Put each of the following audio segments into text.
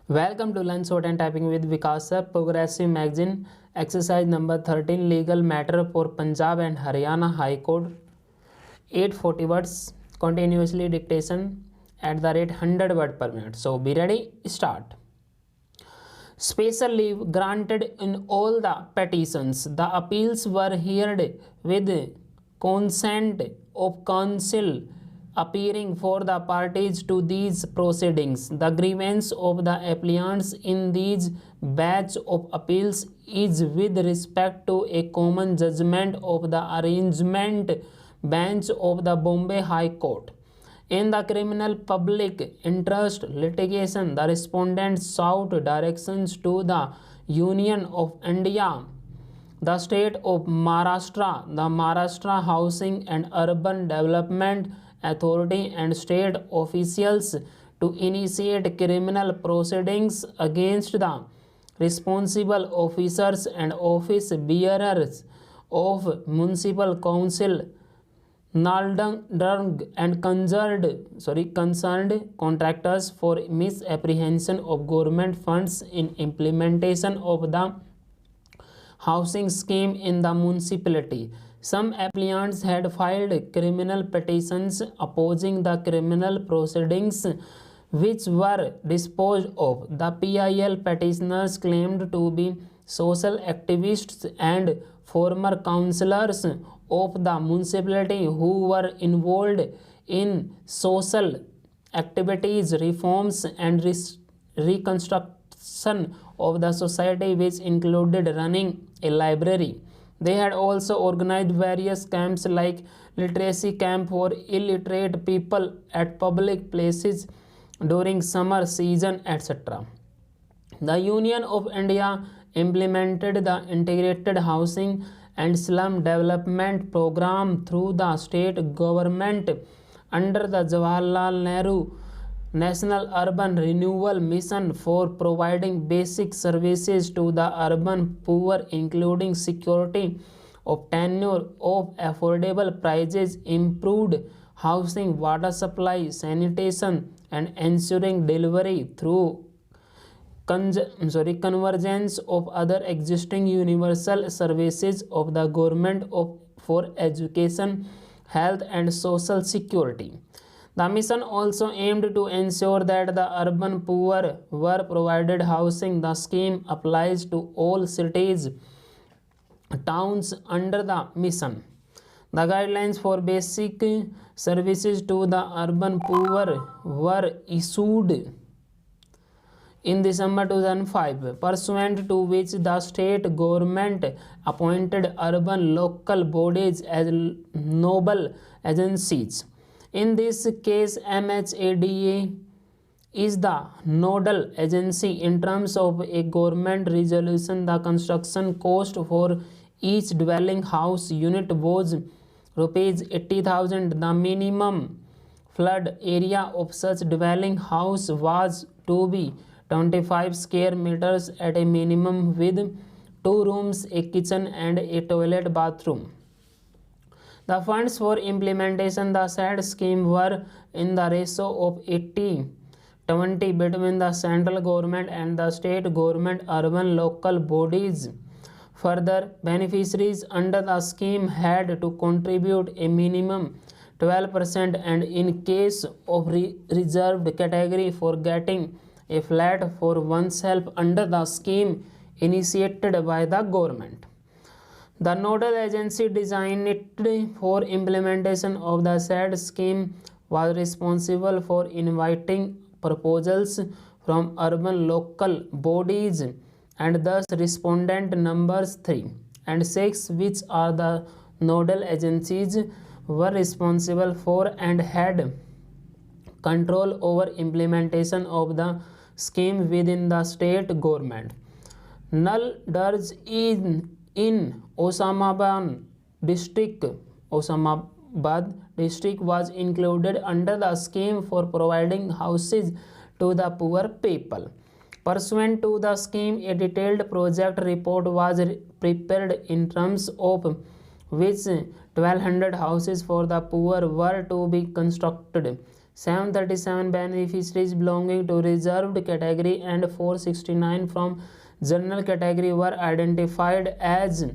Welcome to Learn Short and Typing with Vikas Sir, Progressive Magazine, exercise number 13, legal matter for Punjab and Haryana High Court. 840 words, continuously dictation at the rate 100 word per minute. So be ready, start. Special leave granted in all the petitions. The appeals were heard with consent of counsel appearing for the parties to these proceedings. The grievance of the applicants in these batch of appeals is with respect to a common judgment of the arrangement bench of the Bombay High Court. In the criminal public interest litigation, the respondents sought directions to the Union of India, the state of Maharashtra, the Maharashtra Housing and Urban Development Authority and state officials to initiate criminal proceedings against the responsible officers and office bearers of municipal council, Naldung and concerned contractors for misapprehension of government funds in implementation of the housing scheme in the municipality. Some applicants had filed criminal petitions opposing the criminal proceedings which were disposed of. The PIL petitioners claimed to be social activists and former councillors of the municipality who were involved in social activities, reforms and reconstruction of the society, which included running a library. They had also organized various camps like literacy camp for illiterate people at public places during summer season, etc. The Union of India implemented the integrated housing and slum development program through the state government under the Jawaharlal Nehru National Urban Renewal Mission for providing basic services to the urban poor, including security of tenure of affordable prices, improved housing, water supply, sanitation, and ensuring delivery through convergence of other existing universal services of the government for education, health, and social security. The mission also aimed to ensure that the urban poor were provided housing. The scheme applies to all cities, towns under the mission. The guidelines for basic services to the urban poor were issued in December 2005, pursuant to which the state government appointed urban local bodies as nodal agencies. In this case, MHADA is the nodal agency in terms of a government resolution. The construction cost for each dwelling house unit was rupees 80,000. The minimum flood area of such dwelling house was to be 25 square meters at a minimum, with 2 rooms, a kitchen and a toilet bathroom. The funds for implementation the said scheme were in the ratio of 80-20 between the central government and the state government urban local bodies. Further, beneficiaries under the scheme had to contribute a minimum 12%, and in case of reserved category, for getting a flat for oneself under the scheme initiated by the government. The nodal agency designed for implementation of the said scheme was responsible for inviting proposals from urban local bodies, and thus respondent numbers 3 and 6, which are the nodal agencies, were responsible for and had control over implementation of the scheme within the state government. Null Darj in Osmanabad district was included under the scheme for providing houses to the poor people. Pursuant to the scheme, a detailed project report was prepared in terms of which 1200 houses for the poor were to be constructed. 737 beneficiaries belonging to reserved category and 469 from general category were identified as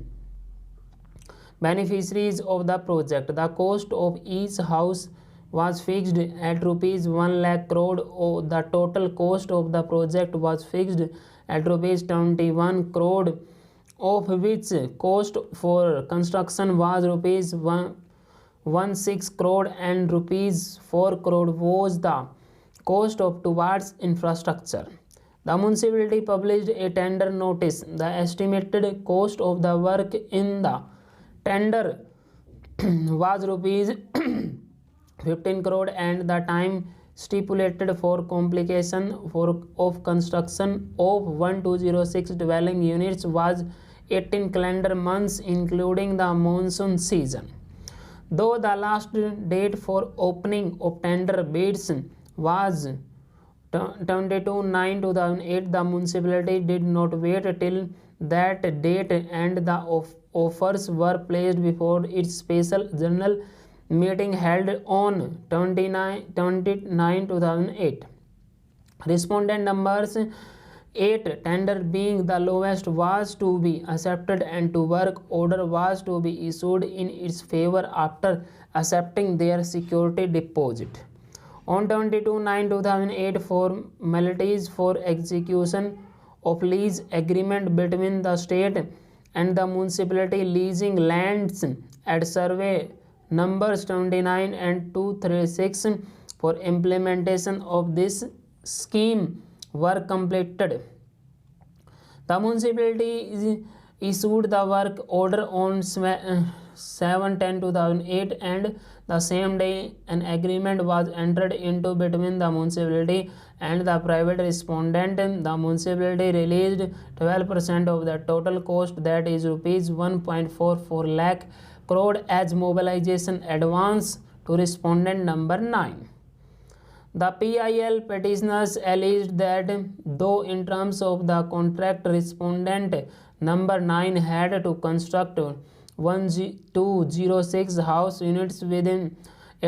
beneficiaries of the project. The cost of each house was fixed at rupees 1 lakh crore. The total cost of the project was fixed at rupees 21 crore, of which cost for construction was rupees 16 crore and rupees 4 crore was the cost of towards infrastructure. The municipality published a tender notice. The estimated cost of the work in the tender was rupees 15 crore and the time stipulated for completion of construction of 1206 dwelling units was 18 calendar months including the monsoon season. Though the last date for opening of tender bids was 22/9/2008, the municipality did not wait till that date and the offers were placed before its special general meeting held on 29/2008. Respondent numbers 8, tender being the lowest, was to be accepted and to work order was to be issued in its favor after accepting their security deposit. On 22/9/2008, formalities for execution of lease agreement between the state and the municipality leasing lands at survey numbers 29 and 236 for implementation of this scheme were completed. The municipality issued the work order on 7/10/2008 and the same day an agreement was entered into between the municipality and the private respondent. The municipality released 12% of the total cost, that is rupees 1.44 lakh crore, as mobilization advance to respondent number 9. The PIL petitioners alleged that though in terms of the contract respondent number 9 had to construct 1206 house units within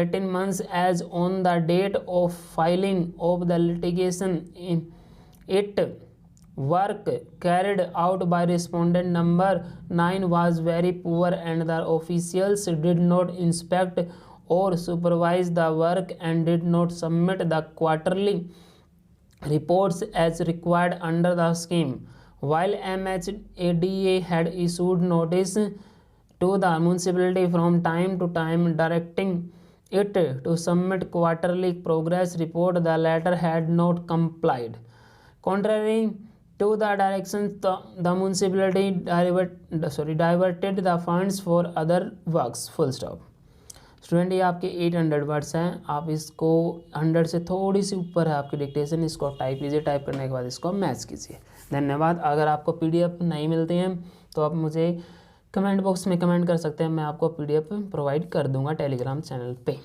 18 months as on the date of filing of the litigation, it work carried out by respondent number 9 was very poor and the officials did not inspect or supervise the work and did not submit the quarterly reports as required under the scheme. While MHADA had issued notice to the municipality from time to time directing it to submit quarterly progress report, the latter had not complied. Contrary to the directions, the municipality diverted the funds for other works. Full stop. Student ये आपके 800 words हैं, आप इसको 100 से थोड़ी सी ऊपर है आपकी डिक्टेशन, इसको टाइप कीजिए, टाइप करने के बाद इसको मैच कीजिए। धन्यवाद। अगर आपको PDF नहीं मिलते हैं तो आप मुझे कमेंट बॉक्स में कमेंट कर सकते हैं, मैं आपको PDF प्रोवाइड कर दूंगा टेलीग्राम चैनल पे।